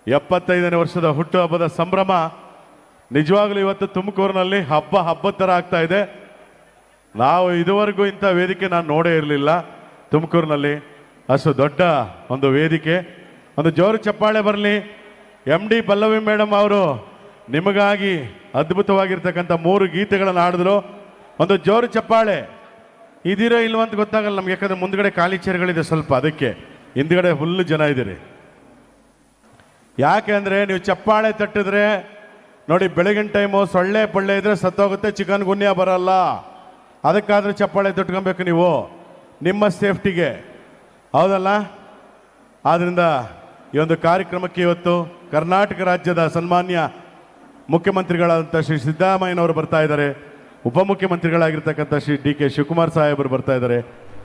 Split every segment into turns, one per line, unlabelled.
75ನೇ ವರ್ಷದ ಹುಟ್ಟುಹಬ್ಬದ ಸಂಭ್ರಮ ನಿಜವಾಗ್ಲೂ ಇವತ್ತು ತುಮಕೂರಿನಲ್ಲಿ ಹಬ್ಬದ ಥರ ಆಗ್ತಾ ಇದೆ. ನಾವು ಇದುವರೆಗೂ ಇಂಥ ವೇದಿಕೆ ನಾನು ನೋಡೇ ಇರಲಿಲ್ಲ ತುಮಕೂರಿನಲ್ಲಿ. ಅಷ್ಟು ದೊಡ್ಡ ಒಂದು ವೇದಿಕೆ. ಒಂದು ಜೋರು ಚಪ್ಪಾಳೆ ಬರಲಿ. MD ಪಲ್ಲವಿ ಮೇಡಮ್ ಅವರು ನಿಮಗಾಗಿ ಅದ್ಭುತವಾಗಿರ್ತಕ್ಕಂಥ 3 ಗೀತೆಗಳನ್ನು ಹಾಡಿದ್ರು. ಒಂದು ಜೋರು ಚಪ್ಪಾಳೆ. ಇದಿರೋ ಇಲ್ವಂತ ಗೊತ್ತಾಗಲ್ಲ ನಮ್ಗೆ, ಯಾಕಂದ್ರೆ ಮುಂದ್ಗಡೆ ಖಾಲಿ ಚೇರ್ಗಳಿದೆ ಸ್ವಲ್ಪ, ಅದಕ್ಕೆ ಹಿಂದ್ಗಡೆ ಫುಲ್ಲು ಜನ ಇದ್ದೀರಿ. ಯಾಕೆ ಅಂದರೆ ನೀವು ಚಪ್ಪಾಳೆ ತಟ್ಟಿದ್ರೆ ನೋಡಿ, ಬೆಳಗಿನ ಟೈಮು ಸೊಳ್ಳೆ ಪಳ್ಳೆ ಇದ್ರೆ ಸತ್ತೋಗುತ್ತೆ, ಚಿಕನ್ ಗುನ್ಯಾ ಬರಲ್ಲ. ಅದಕ್ಕಾದ್ರೂ ಚಪ್ಪಾಳೆ ತಟ್ಕೊಬೇಕು ನೀವು, ನಿಮ್ಮ ಸೇಫ್ಟಿಗೆ, ಹೌದಲ್ಲ? ಆದ್ದರಿಂದ ಈ ಒಂದು ಕಾರ್ಯಕ್ರಮಕ್ಕೆ ಇವತ್ತು ಕರ್ನಾಟಕ ರಾಜ್ಯದ ಸನ್ಮಾನ್ಯ ಮುಖ್ಯಮಂತ್ರಿಗಳಾದಂಥ ಶ್ರೀ ಸಿದ್ದರಾಮಯ್ಯನವರು ಬರ್ತಾ ಇದ್ದಾರೆ, ಉಪಮುಖ್ಯಮಂತ್ರಿಗಳಾಗಿರ್ತಕ್ಕಂಥ ಶ್ರೀ DK ಶಿವಕುಮಾರ್ ಸಾಹೇಬರು ಬರ್ತಾ ಇದ್ದಾರೆ,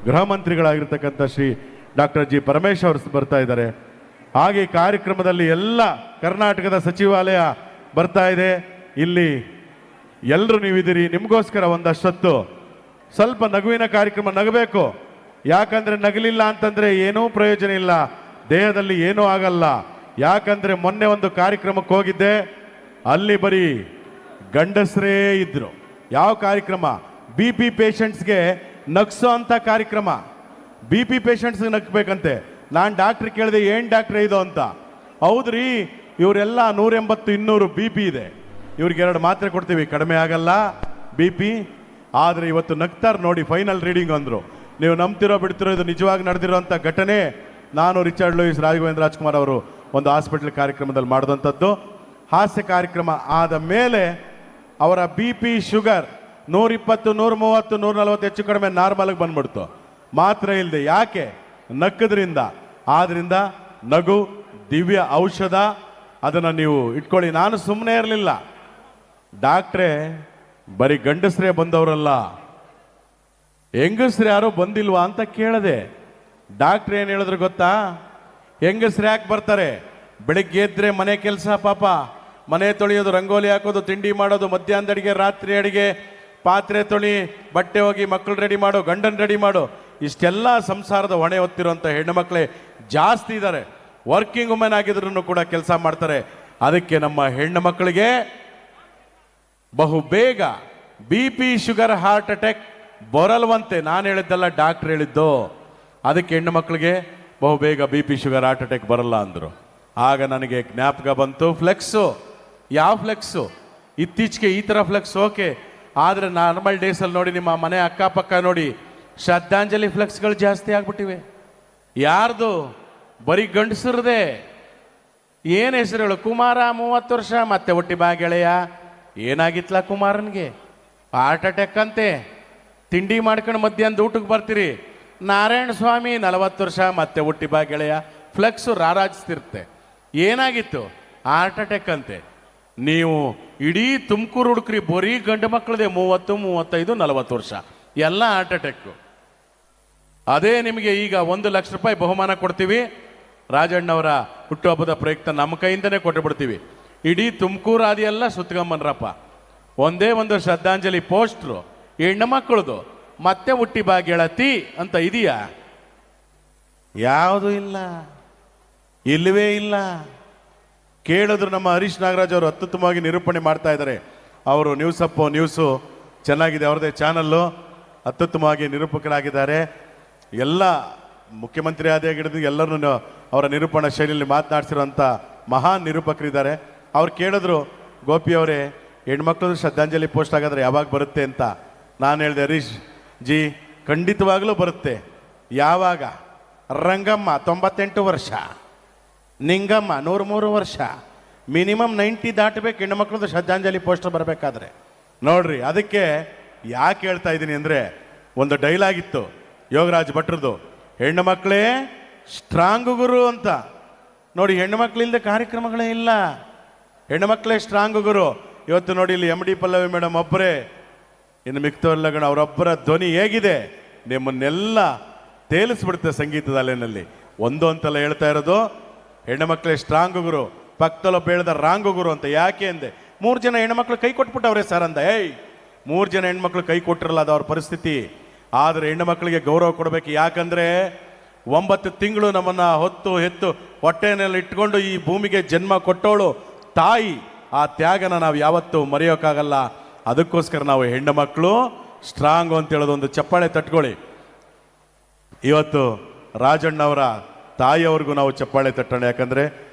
ಗೃಹ ಮಂತ್ರಿಗಳಾಗಿರ್ತಕ್ಕಂಥ ಶ್ರೀ ಡಾಕ್ಟರ್ G ಪರಮೇಶ್ವರ್ ಅವರು ಬರ್ತಾ ಇದ್ದಾರೆ. ಹಾಗೆ ಈ ಕಾರ್ಯಕ್ರಮದಲ್ಲಿ ಎಲ್ಲ ಕರ್ನಾಟಕದ ಸಚಿವಾಲಯ ಬರ್ತಾ ಇದೆ. ಇಲ್ಲಿ ಎಲ್ಲರೂ ನೀವಿದ್ದೀರಿ. ನಿಮಗೋಸ್ಕರ ಒಂದಷ್ಟೊತ್ತು ಸ್ವಲ್ಪ ನಗುವಿನ ಕಾರ್ಯಕ್ರಮ, ನಗಬೇಕು. ಯಾಕಂದ್ರೆ ನಗಲಿಲ್ಲ ಅಂತಂದ್ರೆ ಏನೂ ಪ್ರಯೋಜನ ಇಲ್ಲ, ದೇಹದಲ್ಲಿ ಏನೂ ಆಗಲ್ಲ. ಯಾಕಂದ್ರೆ ಮೊನ್ನೆ ಒಂದು ಕಾರ್ಯಕ್ರಮಕ್ಕೆ ಹೋಗಿದ್ದೆ, ಅಲ್ಲಿ ಬರೀ ಗಂಡಸರೇ ಇದ್ರು. ಯಾವ ಕಾರ್ಯಕ್ರಮ? BP ಪೇಷಂಟ್ಸ್ಗೆ ನಗ್ಸೋ ಅಂತ ಕಾರ್ಯಕ್ರಮ. BP ಪೇಷಂಟ್ಸ್ಗೆ ನಗ್ಬೇಕಂತೆ. ನಾನು ಡಾಕ್ಟ್ರ್ ಕೇಳಿದೆ, ಏನು ಡಾಕ್ಟ್ರೇ ಇದು ಅಂತ. ಹೌದ್ರಿ, ಇವರೆಲ್ಲ 180-200 BP ಇದೆ, ಇವ್ರಿಗೆ 2 ಮಾತ್ರೆ ಕೊಡ್ತೀವಿ, ಕಡಿಮೆ ಆಗಲ್ಲ BP. ಆದರೆ ಇವತ್ತು ನಗ್ತಾರೆ ನೋಡಿ, ಫೈನಲ್ ರೀಡಿಂಗ್ ಅಂದರು. ನೀವು ನಂಬ್ತಿರೋ ಬಿಡ್ತಿರೋ, ಇದು ನಿಜವಾಗಿ ನಡೆದಿರೋಂಥ ಘಟನೆ. ನಾನು ರಿಚರ್ಡ್ ಲೂಯಿಸ್ ರಾಘವೇಂದ್ರ ರಾಜ್ಕುಮಾರ್ ಅವರು ಒಂದು ಹಾಸ್ಪಿಟಲ್ ಕಾರ್ಯಕ್ರಮದಲ್ಲಿ ಮಾಡಿದಂಥದ್ದು. ಹಾಸ್ಯ ಕಾರ್ಯಕ್ರಮ ಆದ ಮೇಲೆ ಅವರ BP ಶುಗರ್ 120, 130, 140 ಹೆಚ್ಚು ಕಡಿಮೆ ನಾರ್ಮಲ್ಗೆ ಬಂದ್ಬಿಡ್ತು, ಮಾತ್ರ ಇಲ್ಲದೆ. ಯಾಕೆ? ನಕ್ಕದ್ರಿಂದ. ಆದ್ರಿಂದ ನಗು ದಿವ್ಯ ಔಷಧ, ಅದನ್ನು ನೀವು ಇಟ್ಕೊಳ್ಳಿ. ನಾನು ಸುಮ್ಮನೆ ಇರಲಿಲ್ಲ, ಡಾಕ್ಟ್ರೇ ಬರೀ ಗಂಡಸ್ರೇ ಬಂದವರಲ್ಲ, ಹೆಂಗಸ್ರು ಯಾರು ಬಂದಿಲ್ವಾ ಅಂತ ಕೇಳದೆ. ಡಾಕ್ಟ್ರ್ ಏನು ಹೇಳಿದ್ರು ಗೊತ್ತಾ? ಹೆಂಗಸ್ರು ಯಾಕೆ ಬರ್ತಾರೆ? ಬೆಳಿಗ್ಗೆ ಎದ್ರೆ ಮನೆ ಕೆಲಸ, ಪಾಪ ಮನೆ ತೊಳೆಯೋದು, ರಂಗೋಲಿ ಹಾಕೋದು, ತಿಂಡಿ ಮಾಡೋದು, ಮಧ್ಯಾಹ್ನದ ಅಡಿಗೆ, ರಾತ್ರಿ ಅಡಿಗೆ, ಪಾತ್ರೆ ತೊಳಿ, ಬಟ್ಟೆ ಹೋಗಿ, ಮಕ್ಕಳು ರೆಡಿ ಮಾಡೋ, ಗಂಡನ್ ರೆಡಿ ಮಾಡೋ, ಇಷ್ಟೆಲ್ಲ ಸಂಸಾರದ ಹೊಣೆ ಹೊತ್ತಿರುವಂಥ ಹೆಣ್ಣು ಮಕ್ಕಳೇ ಜಾಸ್ತಿ ಇದ್ದಾರೆ. ವರ್ಕಿಂಗ್ ವುಮೆನ್ ಆಗಿದ್ರು ಕೂಡ ಕೆಲಸ ಮಾಡ್ತಾರೆ. ಅದಕ್ಕೆ ನಮ್ಮ ಹೆಣ್ಣು ಮಕ್ಕಳಿಗೆ ಬಹು ಬೇಗ BP ಶುಗರ್ ಹಾರ್ಟ್ ಅಟ್ಯಾಕ್ ಬರಲ್ವಂತೆ. ನಾನು ಹೇಳಿದ್ದಲ್ಲ, ಡಾಕ್ಟ್ರ್ ಹೇಳಿದ್ದು. ಅದಕ್ಕೆ ಹೆಣ್ಣು ಮಕ್ಕಳಿಗೆ ಬಹು ಬೇಗ BP ಶುಗರ್ ಹಾರ್ಟ್ ಅಟ್ಯಾಕ್ ಬರಲ್ಲ ಅಂದರು. ಆಗ ನನಗೆ ಜ್ಞಾಪಕ ಬಂತು, ಫ್ಲೆಕ್ಸು. ಯಾವ ಫ್ಲೆಕ್ಸು? ಇತ್ತೀಚೆಗೆ ಈ ಥರ ಫ್ಲೆಕ್ಸ್ ಓಕೆ, ಆದರೆ ನಾರ್ಮಲ್ ಡೇಸಲ್ಲಿ ನೋಡಿ, ನಿಮ್ಮ ಮನೆ ಅಕ್ಕಪಕ್ಕ ನೋಡಿ, ಶ್ರದ್ಧಾಂಜಲಿ ಫ್ಲೆಕ್ಸ್ಗಳು ಜಾಸ್ತಿ ಆಗ್ಬಿಟ್ಟಿವೆ. ಯಾರ್ದು? ಬರೀ ಗಂಡಸರದೆ. ಏನು ಹೆಸರು ಹೇಳು? ಕುಮಾರ 30 ವರ್ಷ, ಮತ್ತೆ ಒಟ್ಟಿ ಬಾ ಗೆಳೆಯ. ಏನಾಗಿತ್ಲ ಕುಮಾರನ್ಗೆ? ಹಾರ್ಟ್ ಅಟ್ಯಾಕ್ ಅಂತೆ. ತಿಂಡಿ ಮಾಡ್ಕೊಂಡು ಮಧ್ಯಾಹ್ನದ ಊಟಕ್ಕೆ ಬರ್ತೀರಿ. ನಾರಾಯಣ ಸ್ವಾಮಿ 40 ವರ್ಷ, ಮತ್ತೆ ಒಟ್ಟಿ ಬಾ ಗೆಳೆಯ. ಫ್ಲೆಕ್ಸು ರಾರಾಜಿಸ್ತಿರುತ್ತೆ. ಏನಾಗಿತ್ತು? ಹಾರ್ಟ್ ಅಟ್ಯಾಕ್ ಅಂತೆ. ನೀವು ಇಡೀ ತುಮಕೂರು ಹುಡುಕ್ರಿ, ಬರೀ ಗಂಡು ಮಕ್ಕಳದೇ 30, 35, 40 ವರ್ಷ, ಎಲ್ಲ ಹಾರ್ಟ್ ಅಟ್ಯಾಕು. ಅದೇ ನಿಮಗೆ ಈಗ 1 ಲಕ್ಷ ರೂಪಾಯಿ ಬಹುಮಾನ ಕೊಡ್ತೀವಿ. ರಾಜಣ್ಣವರ ಹುಟ್ಟುಹಬ್ಬದ ಪ್ರಯುಕ್ತ ನಮ್ಮ ಕೈಯಿಂದನೇ ಕೊಟ್ಟು ಬಿಡ್ತೀವಿ. ಇಡೀ ತುಮಕೂರು ಆದಿಯೆಲ್ಲ ಸುತ್ತಗಮ್ಮನ್ರಪ್ಪ. ಒಂದೇ ಒಂದು ಶ್ರದ್ಧಾಂಜಲಿ ಪೋಸ್ಟ್ರು ಹೆಣ್ಣು ಮಕ್ಕಳದು, ಮತ್ತೆ ಹುಟ್ಟಿ ಬಾ ಗೆಳತಿ ಅಂತ ಇದೆಯಾ? ಯಾವುದೂ ಇಲ್ಲ, ಇಲ್ಲವೇ ಇಲ್ಲ. ಕೇಳಿದ್ರು ನಮ್ಮ ಹರೀಶ್ ನಾಗರಾಜ್ ಅವರು ಅತ್ಯುತ್ತಮವಾಗಿ ನಿರೂಪಣೆ ಮಾಡ್ತಾ ಇದ್ದಾರೆ. ಅವರು ನ್ಯೂಸು ಚೆನ್ನಾಗಿದೆ, ಅವ್ರದ್ದೇ ಚಾನಲ್ಲು, ಅತ್ಯುತ್ತಮವಾಗಿ ನಿರೂಪಕರಾಗಿದ್ದಾರೆ. ಎಲ್ಲ ಮುಖ್ಯಮಂತ್ರಿ ಆದಿಯಾಗಿ ಹಿಡಿದು ಎಲ್ಲರನ್ನು ಅವರ ನಿರೂಪಣಾ ಶೈಲಿಯಲ್ಲಿ ಮಾತನಾಡಿಸಿರುವಂಥ ಮಹಾನ್ ನಿರೂಪಕರಿದ್ದಾರೆ. ಅವ್ರು ಕೇಳಿದ್ರು, ಗೋಪಿ ಅವರೇ, ಹೆಣ್ಮಕ್ಳದ್ದು ಶ್ರದ್ಧಾಂಜಲಿ ಪೋಸ್ಟ್ ಆಗಾದ್ರೆ ಯಾವಾಗ ಬರುತ್ತೆ ಅಂತ. ನಾನು ಹೇಳಿದೆ, ಹರೀಶ್ ಜಿ ಖಂಡಿತವಾಗಲೂ ಬರುತ್ತೆ. ಯಾವಾಗ? ರಂಗಮ್ಮ 98 ವರ್ಷ, ನಿಂಗಮ್ಮ 103 ವರ್ಷ, ಮಿನಿಮಮ್ 90 ದಾಟಬೇಕು ಹೆಣ್ಮಕ್ಳದ್ದು ಶ್ರದ್ಧಾಂಜಲಿ ಪೋಸ್ಟರ್ ಬರಬೇಕಾದ್ರೆ. ನೋಡ್ರಿ, ಅದಕ್ಕೆ ಯಾಕೆ ಹೇಳ್ತಾ ಇದ್ದೀನಿ ಅಂದರೆ, ಒಂದು ಡೈಲಾಗ್ ಇತ್ತು ಯೋಗರಾಜ್ ಭಟ್ರದ್ದು, ಹೆಣ್ಣು ಮಕ್ಕಳೇ ಸ್ಟ್ರಾಂಗ್ ಗುರು ಅಂತ. ನೋಡಿ, ಹೆಣ್ಣು ಮಕ್ಕಳಿಲ್ಲದೆ ಕಾರ್ಯಕ್ರಮಗಳೇ ಇಲ್ಲ, ಹೆಣ್ಣು ಮಕ್ಕಳೇ ಸ್ಟ್ರಾಂಗ್ ಗುರು. ಇವತ್ತು ನೋಡಿ, ಇಲ್ಲಿ MD ಪಲ್ಲವಿ ಮೇಡಮ್ ಒಬ್ಬರೇ, ಇನ್ನು ಮಿಕ್ತವಲ್ಲಗಣ ಅವರೊಬ್ಬರ ಧ್ವನಿ ಹೇಗಿದೆ, ನಿಮ್ಮನ್ನೆಲ್ಲ ತೇಲಿಸ್ಬಿಡುತ್ತೆ ಸಂಗೀತದ ಅಲೆನಲ್ಲಿ. ಒಂದು ಅಂತಲ್ಲ ಹೇಳ್ತಾ ಇರೋದು, ಹೆಣ್ಣು ಮಕ್ಕಳೇ ಸ್ಟ್ರಾಂಗ್ ಗುರು. ಪಕ್ಕದಲ್ಲೊಬ್ಬ ಹೇಳ್ದ ರಾಂಗ್ ಗುರು ಅಂತ. ಯಾಕೆ ಅಂದೆ, 3 ಜನ ಹೆಣ್ಮಕ್ಳು ಕೈ ಕೊಟ್ಬಿಟ್ಟವ್ರೆ ಸರ್ ಅಂದ. 3 ಜನ ಹೆಣ್ಮಕ್ಳು ಕೈ ಕೊಟ್ಟಿರಲ್ಲ, ಅದು ಅವ್ರ ಪರಿಸ್ಥಿತಿ. ಆದರೆ ಹೆಣ್ಣು ಮಕ್ಕಳಿಗೆ ಗೌರವ ಕೊಡಬೇಕು. ಯಾಕಂದರೆ 9 ತಿಂಗಳು ನಮ್ಮನ್ನ ಹೊತ್ತು ಹೆತ್ತು ಹೊಟ್ಟೆನಲ್ಲಿ ಇಟ್ಕೊಂಡು ಈ ಭೂಮಿಗೆ ಜನ್ಮ ಕೊಟ್ಟವಳು ತಾಯಿ. ಆ ತ್ಯಾಗನ ನಾವು ಯಾವತ್ತೂ ಮರೆಯೋಕ್ಕಾಗಲ್ಲ. ಅದಕ್ಕೋಸ್ಕರ ನಾವು ಹೆಣ್ಣು ಮಕ್ಕಳು ಸ್ಟ್ರಾಂಗ್ ಅಂತ ಹೇಳೋದು ಒಂದು ಚಪ್ಪಾಳೆ ತಟ್ಕೊಳ್ಳಿ. ಇವತ್ತು ರಾಜಣ್ಣವರ ತಾಯಿಯವ್ರಿಗೂ ನಾವು ಚಪ್ಪಾಳೆ ತಟ್ಟೋಣ. ಯಾಕಂದರೆ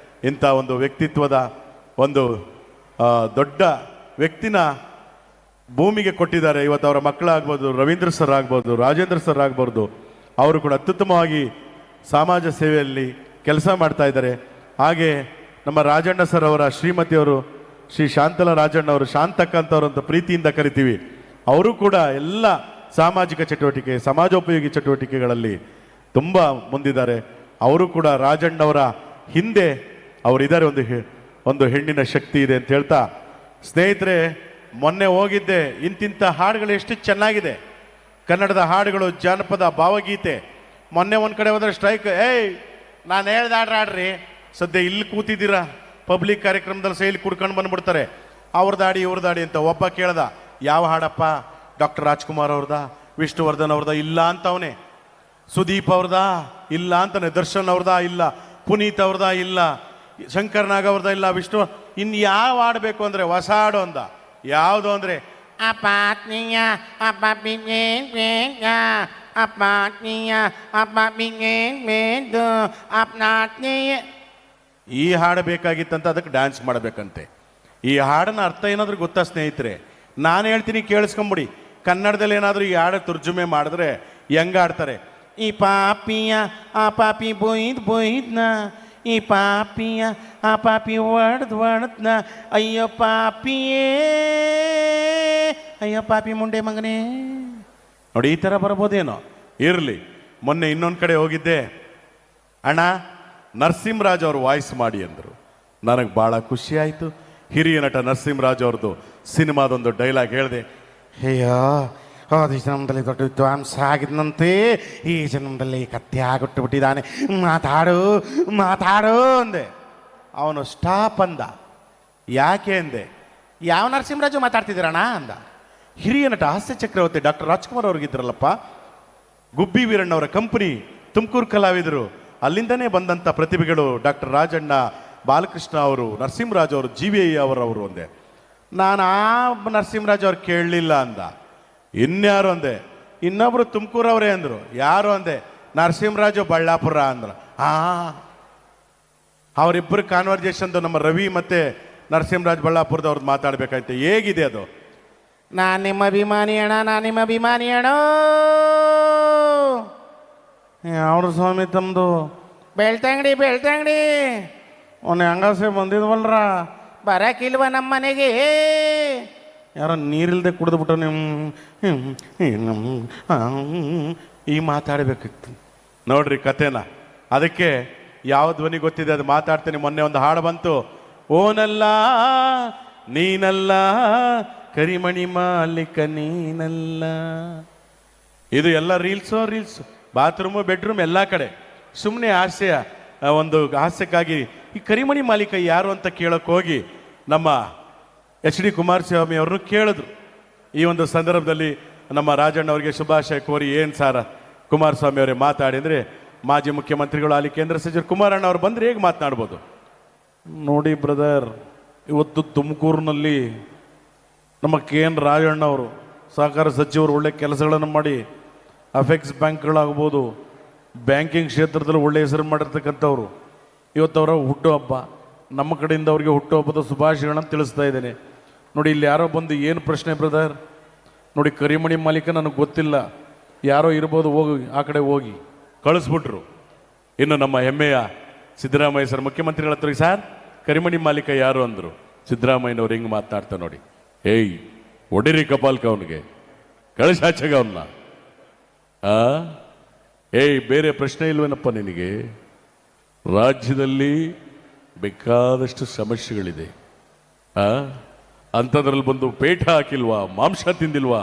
ಇಂಥ ಒಂದು ವ್ಯಕ್ತಿತ್ವದ ಒಂದು ದೊಡ್ಡ ವ್ಯಕ್ತಿನ ಭೂಮಿಗೆ ಕೊಟ್ಟಿದ್ದಾರೆ. ಇವತ್ತು ಅವರ ಮಕ್ಕಳಾಗ್ಬೋದು, ರವೀಂದ್ರ ಸರ್ ಆಗ್ಬೋದು, ರಾಜೇಂದ್ರ ಸರ್ ಆಗ್ಬೋದು, ಅವರು ಕೂಡ ಅತ್ಯುತ್ತಮವಾಗಿ ಸಮಾಜ ಸೇವೆಯಲ್ಲಿ ಕೆಲಸ ಮಾಡ್ತಾ ಇದ್ದಾರೆ. ಹಾಗೆ ನಮ್ಮ ರಾಜಣ್ಣ ಸರ್ ಅವರ ಶ್ರೀಮತಿಯವರು ಶ್ರೀ ಶಾಂತಲಾ ರಾಜಣ್ಣವರು, ಶಾಂತಕ್ಕ ಅಂತವ್ರು ಅಂತ ಪ್ರೀತಿಯಿಂದ ಕರಿತೀವಿ, ಅವರು ಕೂಡ ಎಲ್ಲ ಸಾಮಾಜಿಕ ಚಟುವಟಿಕೆ, ಸಮಾಜೋಪಯೋಗಿ ಚಟುವಟಿಕೆಗಳಲ್ಲಿ ತುಂಬ ಮುಂದಿದ್ದಾರೆ. ಅವರು ಕೂಡ ರಾಜಣ್ಣವರ ಹಿಂದೆ ಅವರಿದ್ದಾರೆ. ಒಂದು ಹೆಣ್ಣಿನ ಶಕ್ತಿ ಇದೆ ಅಂತ ಹೇಳ್ತಾ, ಸ್ನೇಹಿತರೆ ಮೊನ್ನೆ ಹೋಗಿದ್ದೆ. ಇಂತಿಂಥ ಹಾಡುಗಳು ಎಷ್ಟು ಚೆನ್ನಾಗಿದೆ, ಕನ್ನಡದ ಹಾಡುಗಳು, ಜಾನಪದ ಭಾವಗೀತೆ. ಮೊನ್ನೆ ಒಂದು ಕಡೆ ಹೋದ್ರೆ ಸ್ಟ್ರೈಕ್. ನಾನು ಹೇಳ್ದ ಆಡ್ರಿ, ಸದ್ಯ ಇಲ್ಲಿ ಕೂತಿದ್ದೀರಾ ಪಬ್ಲಿಕ್ ಕಾರ್ಯಕ್ರಮದಲ್ಲಿ ಸೈಲಿ ಕುಡ್ಕೊಂಡು ಬಂದ್ಬಿಡ್ತಾರೆ, ಅವ್ರದ್ದಾಡಿ ಇವ್ರದ್ದಾಡಿ ಅಂತ. ಒಬ್ಬ ಕೇಳ್ದ, ಯಾವ ಹಾಡಪ್ಪ? ಡಾಕ್ಟರ್ ರಾಜ್ಕುಮಾರ್ ಅವ್ರದ, ವಿಷ್ಣುವರ್ಧನ್ ಅವ್ರದ? ಇಲ್ಲ ಅಂತವನೇ. ಸುದೀಪ್ ಅವ್ರದ? ಇಲ್ಲ ಅಂತಾನೆ. ದರ್ಶನ್ ಅವ್ರದ? ಇಲ್ಲ. ಪುನೀತ್ ಅವ್ರದ? ಇಲ್ಲ. ಶಂಕರ್ ನಾಗ್ ಅವ್ರದ? ಇಲ್ಲ. ವಿಷ್ಣು. ಇನ್ನು ಯಾವ ಹಾಡಬೇಕು ಅಂದರೆ ಹೊಸ ಹಾಡು ಅಂದ. ಯಾವುದು ಅಂದರೆ ಈ ಹಾಡು ಬೇಕಾಗಿತ್ತಂತ, ಅದಕ್ಕೆ ಡ್ಯಾನ್ಸ್ ಮಾಡಬೇಕಂತೆ. ಈ ಹಾಡನ್ನ ಅರ್ಥ ಏನಾದರೂ ಗೊತ್ತಾ ಸ್ನೇಹಿತರೆ? ನಾನು ಹೇಳ್ತೀನಿ, ಕೇಳಿಸ್ಕೊಂಬಿಡಿ. ಕನ್ನಡದಲ್ಲಿ ಏನಾದರೂ ಈ ಹಾಡು ತರ್ಜುಮೆ ಮಾಡಿದ್ರೆ ಹೆಂಗ ಆಡ್ತಾರೆ? ಈ ಪಾಪಿಯ ಆ ಪಾಪಿ ಬೋಯ್ದ್ನ, ಈ ಪಾಪಿಯ ಆ ಪಾಪಿ ಒಡ್ದ್ನ, ಅಯ್ಯೋ ಪಾಪಿಯೇ, ಅಯ್ಯೋ ಪಾಪಿ ಮುಂಡೆ ಮಗನೇ. ನೋಡಿ, ಈ ಥರ ಬರ್ಬೋದೇನೋ. ಇರಲಿ. ಮೊನ್ನೆ ಇನ್ನೊಂದು ಕಡೆ ಹೋಗಿದ್ದೆ. ಅಣ್ಣ ನರಸಿಂಹರಾಜ್ ಅವರು ವಾಯ್ಸ್ ಮಾಡಿ ಅಂದರು. ನನಗೆ ಭಾಳ ಖುಷಿ ಆಯಿತು. ಹಿರಿಯ ನಟ ನರಸಿಂಹರಾಜ್ ಅವ್ರದ್ದು ಸಿನಿಮಾದೊಂದು ಡೈಲಾಗ್ ಹೇಳಿದೆ. ಅಯ್ಯೋ, ಹೋದ ಜನ್ಮದಲ್ಲಿ ದೊಡ್ಡ ವಿದ್ವಾಂಸ ಆಗಿದ್ದಂತೆ, ಈ ಜನ್ಮದಲ್ಲಿ ಕತ್ತೆ ಆಗಿಬಿಟ್ಟಿದ್ದಾನೆ, ಮಾತಾಡು ಮಾತಾಡು ಅಂದೆ. ಅವನು ಸ್ಟಾಪ್ ಅಂದ. ಯಾಕೆ ಅಂದೆ? ಯಾವ ನರಸಿಂಹರಾಜು ಮಾತಾಡ್ತಿದ್ದೀರಣ್ಣ ಅಂದ. ಹಿರಿಯ ನಟ ಹಾಸ್ಯ ಚಕ್ರವರ್ತಿ ಡಾಕ್ಟರ್ ರಾಜ್ಕುಮಾರ್ ಅವ್ರಿಗಿದ್ರಲ್ಲಪ್ಪ, ಗುಬ್ಬಿ ವೀರಣ್ಣವರ ಕಂಪನಿ, ತುಮಕೂರು ಕಲಾವಿದರು, ಅಲ್ಲಿಂದನೇ ಬಂದಂಥ ಪ್ರತಿಭೆಗಳು ಡಾಕ್ಟರ್ ರಾಜಣ್ಣ, ಬಾಲಕೃಷ್ಣ ಅವರು, ನರಸಿಂಹರಾಜ್ ಅವರು, ಜಿ ವಿ ಅವರವರು ಅಂದೆ. ನಾನು ಆ ನರಸಿಂಹರಾಜ್ ಅವ್ರು ಕೇಳಲಿಲ್ಲ ಅಂದ. ಇನ್ಯಾರು ಅಂದೆ? ಇನ್ನೊಬ್ರು ತುಮಕೂರವರೇ ಅಂದರು. ಯಾರು ಅಂದೆ? ನರಸಿಂಹರಾಜು ಬಳ್ಳಾಪುರ ಅಂದ್ರು. ಅವರಿಬ್ಬರು ಕಾನ್ವರ್ಜೇಷನ್ದು ನಮ್ಮ ರವಿ ಮತ್ತೆ ನರಸಿಂಹರಾಜ್ ಬಳ್ಳಾಪುರದವ್ರದ್ದು ಮಾತಾಡ್ಬೇಕಾಯ್ತು. ಹೇಗಿದೆ ಅದು? ನಾನು ನಿಮ್ಮ ಅಭಿಮಾನಿ ಅಣ್ಣ, ನಾನು ನಿಮ್ಮ ಅಭಿಮಾನಿ ಅಣ್ಣ. ಯಾವ್ದು ಸ್ವಾಮಿ ತಮ್ಮದು? ಬೆಳ್ತಂಗಡಿ ಬೆಳ್ತಂಗಡಿ. ಅವನು ಹೆಂಗಸೆ ಬಂದಿದ್ವಲ್ರ, ಬರಕಿಲ್ವ ನಮ್ಮ ಮನೆಗೆ? ಯಾರೋ ನೀರಿಲ್ದೆ ಕುಡಿದ್ಬಿಟ್ಟು ಈ ಮಾತಾಡಬೇಕಿತ್ತು ನೋಡ್ರಿ ಕತೆನ. ಅದಕ್ಕೆ ಯಾವ ಧ್ವನಿ ಗೊತ್ತಿದೆ ಅದು ಮಾತಾಡ್ತೀನಿ. ಮೊನ್ನೆ ಒಂದು ಹಾಡು ಬಂತು, ಓನಲ್ಲ ನೀನಲ್ಲ ಕರಿಮಣಿ ಮಾಲಿಕ ನೀನಲ್ಲ. ಇದು ಎಲ್ಲ ರೀಲ್ಸು, ಬಾತ್ರೂಮು, ಬೆಡ್ರೂಮ್, ಎಲ್ಲ ಕಡೆ ಸುಮ್ಮನೆ ಹಾಸ್ಯ, ಒಂದು ಹಾಸ್ಯಕ್ಕಾಗಿ ಈ ಕರಿಮಣಿ ಮಾಲೀಕ ಯಾರು ಅಂತ ಕೇಳೋಕೆ ಹೋಗಿ ನಮ್ಮ HD ಕುಮಾರಸ್ವಾಮಿ ಅವ್ರನ್ನು ಕೇಳಿದ್ರು. ಈ ಒಂದು ಸಂದರ್ಭದಲ್ಲಿ ನಮ್ಮ ರಾಜಣ್ಣ ಅವರಿಗೆ ಶುಭಾಶಯ ಕೋರಿ, ಏನು ಸಾರ ಕುಮಾರಸ್ವಾಮಿ ಅವರೇ ಮಾತಾಡಿ ಅಂದರೆ, ಮಾಜಿ ಮುಖ್ಯಮಂತ್ರಿಗಳು ಅಲ್ಲಿ ಕೇಂದ್ರ ಸಚಿವರು ಕುಮಾರಣ್ಣ ಅವ್ರು ಬಂದರೆ ಹೇಗೆ ಮಾತನಾಡ್ಬೋದು? ನೋಡಿ ಬ್ರದರ್, ಇವತ್ತು ತುಮಕೂರಿನಲ್ಲಿ ನಮ್ಮ KN ರಾಜಣ್ಣ ಅವರು ಸಹಕಾರ ಸಚಿವರು ಒಳ್ಳೆ ಕೆಲಸಗಳನ್ನು ಮಾಡಿ ಅಫೆಕ್ಸ್ ಬ್ಯಾಂಕ್ಗಳಾಗ್ಬೋದು, ಬ್ಯಾಂಕಿಂಗ್ ಕ್ಷೇತ್ರದಲ್ಲಿ ಒಳ್ಳೆ ಹೆಸರು ಮಾಡಿರ್ತಕ್ಕಂಥವ್ರು. ಇವತ್ತು ಅವರ ಹುಟ್ಟುಹಬ್ಬ. ನಮ್ಮ ಕಡೆಯಿಂದ ಅವರಿಗೆ ಹುಟ್ಟುಹಬ್ಬದ ಶುಭಾಶಯಗಳನ್ನು ತಿಳಿಸ್ತಾ ಇದ್ದೇನೆ. ನೋಡಿ, ಇಲ್ಲಿ ಯಾರೋ ಬಂದು ಏನು ಪ್ರಶ್ನೆ ಬ್ರದರ್? ನೋಡಿ, ಕರಿಮಣಿ ಮಾಲೀಕ ನನಗೆ ಗೊತ್ತಿಲ್ಲ, ಯಾರೋ ಇರ್ಬೋದು, ಹೋಗಿ ಆ ಕಡೆ ಹೋಗಿ ಕಳಿಸ್ಬಿಟ್ರು. ಇನ್ನು ನಮ್ಮ ಹೆಮ್ಮೆಯ ಸಿದ್ದರಾಮಯ್ಯ ಸರ್ ಮುಖ್ಯಮಂತ್ರಿಗಳ ಹತ್ರ, ಸರ್ ಕರಿಮಣಿ ಮಾಲೀಕ ಯಾರು ಅಂದರು. ಸಿದ್ದರಾಮಯ್ಯನವ್ರು ಹಿಂಗೆ ಮಾತನಾಡ್ತಾ ನೋಡಿ, ಒಡಿರಿ ಕಪಾಲ್ಕ ಅವನಿಗೆ, ಕಳಿಸಾಚಾಗ ಅವನ್ನ. ಬೇರೆ ಪ್ರಶ್ನೆ ಇಲ್ವೇನಪ್ಪ ನಿನಗೆ? ರಾಜ್ಯದಲ್ಲಿ ಬೇಕಾದಷ್ಟು ಸಮಸ್ಯೆಗಳಿದೆ. ಅಂಥದ್ರಲ್ಲಿ ಬಂದು ಪೇಟ ಹಾಕಿಲ್ವಾ, ಮಾಂಸ ತಿಂದಿಲ್ವಾ,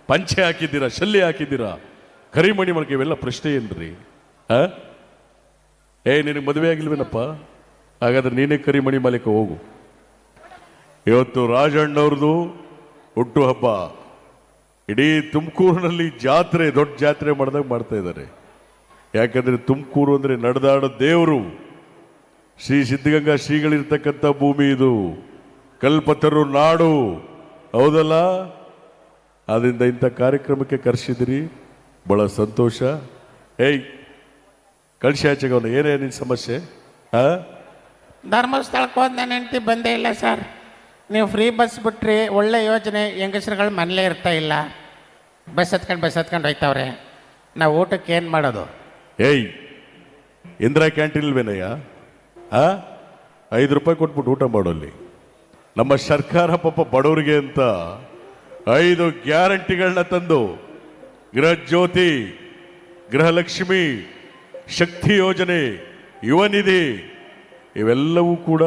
ಪಂಚೆ ಹಾಕಿದ್ದೀರಾ, ಶಲ್ಯ ಹಾಕಿದ್ದೀರಾ, ಕರಿಮಣಿ ಮಳಿಗೆ, ಇವೆಲ್ಲ ಪ್ರಶ್ನೆ ಏನ್ರಿ? ನಿನಗೆ ಮದುವೆ ಆಗಿಲ್ವೇನಪ್ಪ? ಹಾಗಾದ್ರೆ ನೀನೇ ಕರಿಮಣಿ ಮಾಲೀಕ ಹೋಗು. ಇವತ್ತು ರಾಜಣ್ಣವ್ರದ್ದು ಹುಟ್ಟುಹಬ್ಬ. ಇಡೀ ತುಮಕೂರಿನಲ್ಲಿ ಜಾತ್ರೆ, ದೊಡ್ಡ ಜಾತ್ರೆ ಮಾಡ್ದಾಗ ಮಾಡ್ತಾ ಇದ್ದಾರೆ. ಯಾಕಂದ್ರೆ ತುಮಕೂರು ಅಂದರೆ ನಡೆದಾಡೋ ದೇವರು, ಶ್ರೀ ಸಿದ್ಧಗಂಗಾ ಶ್ರೀಗಳಿರ್ತಕ್ಕಂಥ ಭೂಮಿ ಇದು, ಕಲ್ಪತರು ನಾಡು, ಹೌದಲ್ಲ? ಅದರಿಂದ ಇಂಥ ಕಾರ್ಯಕ್ರಮಕ್ಕೆ ಕರೆಸಿದಿರಿ, ಬಹಳ ಸಂತೋಷ. ಏಯ್ ಕಳಿಸಿ ಆಚೆಗವನು, ಏನೇ ನಿನ್ನ ಸಮಸ್ಯೆ?
ಧರ್ಮಸ್ಥಳಕ್ಕೆ ಹೋದ ನನ್ನ ಹೆಂಡತಿ ಬಂದೇ ಇಲ್ಲ ಸರ್. ನೀವು ಫ್ರೀ ಬಸ್ ಬಿಟ್ರಿ, ಒಳ್ಳೆ ಯೋಜನೆ, ಹೆಂಗಸ್ರುಗಳು ಮನೇಲೇ ಇರ್ತಾ ಇಲ್ಲ, ಬಸ್ ಹತ್ಕೊಂಡು ಹೋಯ್ತವ್ರೆ. ನಾವು ಊಟಕ್ಕೆ ಏನು ಮಾಡೋದು?
ಏಯ್ ಇಂದಿರಾ ಕ್ಯಾಂಟೀನ್ ಇಲ್ವೇನಯ್ಯ? 5 ರೂಪಾಯಿ ಕೊಟ್ಬಿಟ್ಟು ಊಟ ಮಾಡೋಲ್ಲಿ. ನಮ್ಮ ಸರ್ಕಾರ ಪಾಪ ಬಡವರಿಗೆ ಅಂತ 5 ಗ್ಯಾರಂಟಿಗಳನ್ನ ತಂದು, ಗೃಹ ಜ್ಯೋತಿ, ಗೃಹಲಕ್ಷ್ಮಿ, ಶಕ್ತಿ ಯೋಜನೆ, ಯುವ ನಿಧಿ, ಇವೆಲ್ಲವೂ ಕೂಡ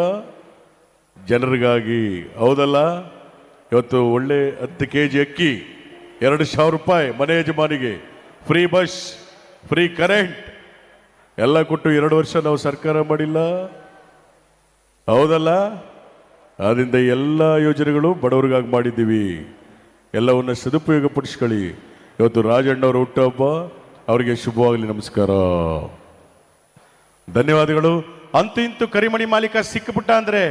ಜನರಿಗಾಗಿ, ಹೌದಲ್ಲ? ಇವತ್ತು ಒಳ್ಳೆ 10 kg ಅಕ್ಕಿ, 2,000 ರೂಪಾಯಿ ಮನೆ ಯಜಮಾನಿಗೆ, ಫ್ರೀ ಬಸ್, ಫ್ರೀ ಕರೆಂಟ್ ಎಲ್ಲ ಕೊಟ್ಟು 2 ವರ್ಷ ನಾವು ಸರ್ಕಾರ ಮಾಡಿಲ್ಲ, ಹೌದಲ್ಲ? ಆದ್ದರಿಂದ ಎಲ್ಲ ಯೋಜನೆಗಳು ಬಡವರಿಗಾಗಿ ಮಾಡಿದ್ದೀವಿ. ಎಲ್ಲವನ್ನ ಸದುಪಯೋಗ ಪಡಿಸ್ಕೊಳ್ಳಿ. ಇವತ್ತು ರಾಜಣ್ಣವ್ರ ಹುಟ್ಟುಹಬ್ಬ, ಅವರಿಗೆ ಶುಭವಾಗಲಿ. ನಮಸ್ಕಾರ, ಧನ್ಯವಾದಗಳು. ಅಂತೂ ಇಂತೂ ಕರಿಮಣಿ ಮಾಲೀಕ ಸಿಕ್ಕಿಬಿಟ್ಟ ಅಂದರೆ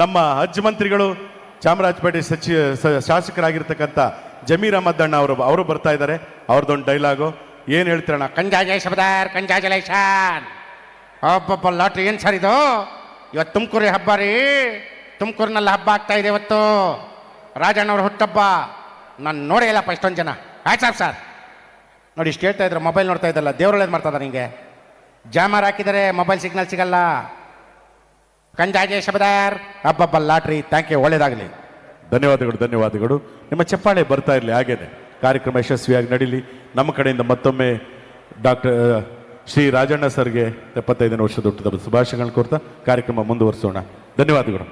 ನಮ್ಮ ಹಜ್ ಮಂತ್ರಿಗಳು, ಚಾಮರಾಜಪೇಟೆ ಶಾಸಕರಾಗಿರ್ತಕ್ಕಂಥ ಜಮೀರ್ ಅಹಮದ್ ಅಣ್ಣ ಅವರು ಬರ್ತಾ ಇದ್ದಾರೆ. ಅವ್ರದ್ದೊಂದು ಡೈಲಾಗು ಏನು ಹೇಳ್ತೀರಣ್ಣ?
ಕಂಗ್ರಾಚುಲೇಷನ್. ಒಬ್ಬೊಬ್ಬ ಲಾಟ್ರಿ ಏನು ಸರ್ ಇದು? ಇವತ್ತು ತುಮಕೂರು ಹಬ್ಬ ರೀ, ತುಮಕೂರಿನಲ್ಲಿ ಹಬ್ಬ ಆಗ್ತಾ ಇದೆ ಇವತ್ತು, ರಾಜಣ್ಣವ್ರ ಹುಟ್ಟಬ್ಬ. ನಾನು ನೋಡೇ ಇಲ್ಲಪ್ಪ ಇಷ್ಟೊಂದು ಜನ. ಆಯ್ತು ಸರ್ ನೋಡಿ, ಇಷ್ಟು ಹೇಳ್ತಾ ಇದ್ರು, ಮೊಬೈಲ್ ನೋಡ್ತಾ ಇದ್ದಲ್ಲ, ದೇವ್ರೊಳ್ಳೇದು ಮಾಡ್ತದ ನಿಂಗೆ. ಜಾಮರ್ ಹಾಕಿದರೆ ಮೊಬೈಲ್ ಸಿಗ್ನಲ್ ಸಿಗಲ್ಲ. ಕಂಜಾಜೆ ಶಬದಾರ್ ಹಬ್ಬಬ್ಬ ಲಾಟ್ರಿ. ಥ್ಯಾಂಕ್ ಯು, ಒಳ್ಳೇದಾಗಲಿ.
ಧನ್ಯವಾದಗಳು. ನಿಮ್ಮ ಚಪ್ಪಾಳೆ ಬರ್ತಾ ಇರಲಿ, ಹಾಗೇನೆ ಕಾರ್ಯಕ್ರಮ ಯಶಸ್ವಿಯಾಗಿ ನಡೀಲಿ. ನಮ್ಮ ಕಡೆಯಿಂದ ಮತ್ತೊಮ್ಮೆ ಡಾಕ್ಟರ್ ಶ್ರೀ ರಾಜಣ್ಣ ಸರ್ಗೆ 75ನೇ ವರ್ಷದ ಹುಟ್ಟುಹಬ್ಬದ ಶುಭಾಶಯಗಳನ್ನು ಕೋರ್ತಾ ಕಾರ್ಯಕ್ರಮ ಮುಂದುವರಿಸೋಣ. ಧನ್ಯವಾದಗಳು.